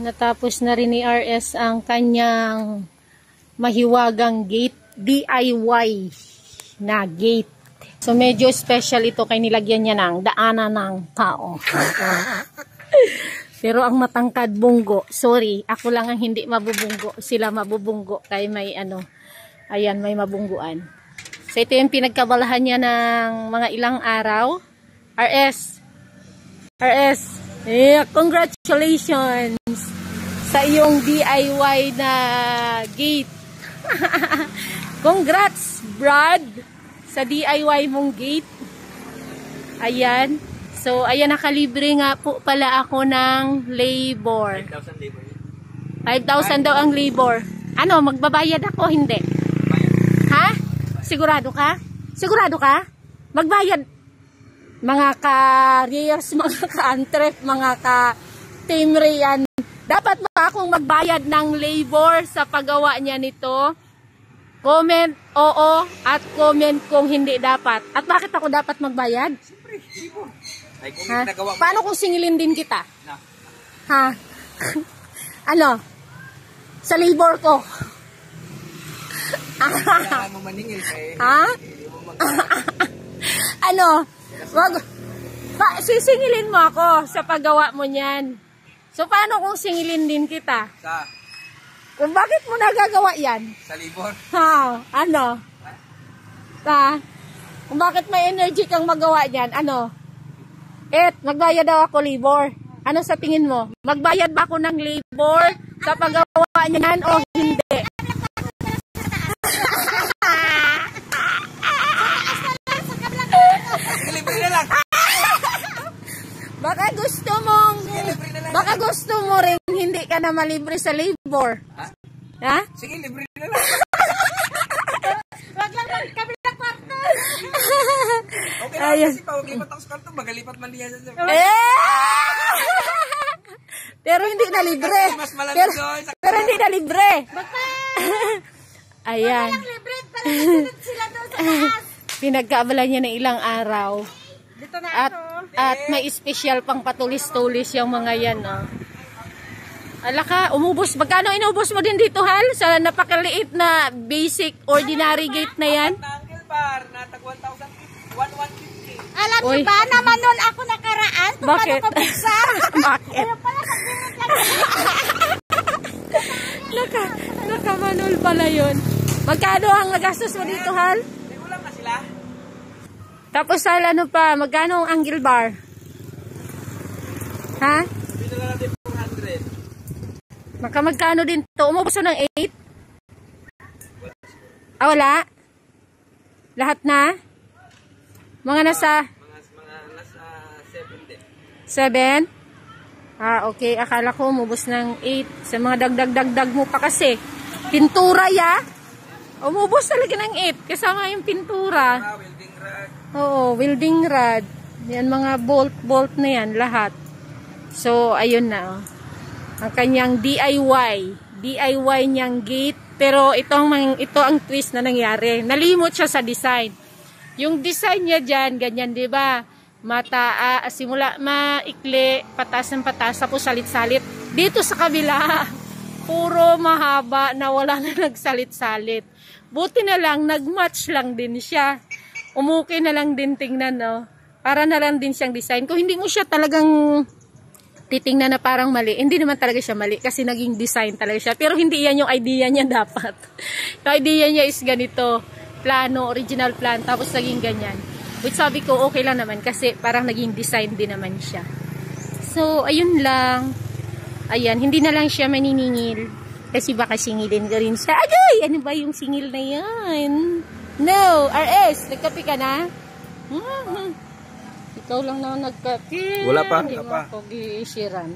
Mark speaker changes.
Speaker 1: Natapos na rin ni RS ang kanyang mahiwagang gate, DIY na gate. So medyo special ito kay nilagyan niya ng daanan ng tao. Pero ang matangkad bunggo, sorry, ako lang ang hindi mabubunggo, sila mabubunggo kay may ano, ayan, may mabungguan. So ito yung pinagkabalahan niya ng mga ilang araw. RS, yeah, congratulations sa iyong DIY na gate. Congrats, Brad, sa DIY mong gate. Ayan. So, ayan, nakalibre nga po pala ako ng labor.
Speaker 2: 5,000 labor.
Speaker 1: 5,000 daw ang labor. Ano, magbabayad ako? Hindi. Ha? Sigurado ka? Sigurado ka? Magbayad. Mga ka-rears, mga ka-antrep, mga ka-teamreyan. Dapat ba akong magbayad ng labor sa paggawa niya nito? Comment oo at comment kung hindi dapat. At bakit ako dapat magbayad?
Speaker 2: Siyempre, labor. Ay, kung
Speaker 1: Ha?
Speaker 2: nagawa mo.
Speaker 1: Paano kung singilin din kita?
Speaker 2: Na.
Speaker 1: Ha? Ano? Sa labor ko.
Speaker 2: Kailangan mo maningil kay.
Speaker 1: Ha? Ano? Sisingilin mo ako sa paggawa mo niyan. So, paano kung singilin din kita? Kung bakit mo nagagawa yan?
Speaker 2: Sa labor.
Speaker 1: Ha? Ano? Ha? Kung bakit may energy kang magawa niyan? Ano? Magbayad daw ako labor. Ano sa tingin mo? Magbayad ba ako ng labor sa paggawa niyan o hindi?
Speaker 2: Libre na lang.
Speaker 1: Baka gusto mo rin hindi ka na malibre sa labor. Ha?
Speaker 2: Sige, libre na lang.
Speaker 1: Wag lang kabilang kwarto.
Speaker 2: Okay lang kasi pa, huwag lipat ako sa kwarto, magalipat man niya sa
Speaker 1: Pero hindi na libre.
Speaker 2: Mas malamig doon.
Speaker 1: Pero hindi na libre. Ayan.
Speaker 3: Libre, pala sila doon sa taas.
Speaker 1: Pinagkaabala niya ng ilang araw.
Speaker 3: Dito na
Speaker 1: At may special pang patulis-tulis yung mga yan. Oh. Ala ka, umubos. Magkano inubos mo din dito, Hal? Sa napakaliit na basic ordinary gate na yan?
Speaker 2: Na Uncle Bar, natag 1,150.
Speaker 3: Alam niyo ba naman nun ako nakaraan? Kung
Speaker 1: Bakit?
Speaker 3: paano ko buksan?
Speaker 1: Bakit?
Speaker 3: Kaya pala
Speaker 1: Nakamanol pala yun. Magkano ang nagastos mo dito, Hal?
Speaker 2: May ulam na sila?
Speaker 1: Tapos, Hal, ano pa? Magkano ang angle bar? Ha?
Speaker 2: Binala natin 400.
Speaker 1: Magkano din to? Umubos mo ng 8? Ah, wala? Lahat na? Mga nasa?
Speaker 2: Mga nasa 7 din.
Speaker 1: 7? Ah, okay. Akala ko umubos ng 8. Sa mga dagdag mo pa kasi. Pintura ya? Umubos talaga ng 8. Kasama yung pintura.
Speaker 2: Welding rod.
Speaker 1: Oo, welding rod. Yan, mga bolt na yan. Lahat. So, ayun na. Oh. Ang kanyang DIY niyang gate. Pero ito ang twist na nangyari. Nalimot siya sa design. Yung design niya dyan, ganyan, di ba? Simula maikli, patas ng patas, tapos salit-salit. Dito sa kabila, puro mahaba na wala na nagsalit-salit. Buti na lang, nag-match lang din siya. Umukay na lang din tingnan, no? Para na lang din siyang design. Kung hindi mo siya talagang titingnan na parang mali, hindi naman talaga siya mali kasi naging design talaga siya. Pero hindi yan yung idea niya dapat. Yung idea niya is ganito, plano, original plan, tapos naging ganyan. Which sabi ko, okay lang naman kasi parang naging design din naman siya. So, ayun lang. Ayan, hindi na lang siya maniningil. Kasi baka singilin ka rin siya. Agay! Ano ba yung singil na yan? No! RS, nagkape ka na? Ikaw lang na nagkape.
Speaker 2: Wala pa,
Speaker 1: Hindi
Speaker 2: wala
Speaker 1: mo
Speaker 2: pa.
Speaker 1: ako giisiran.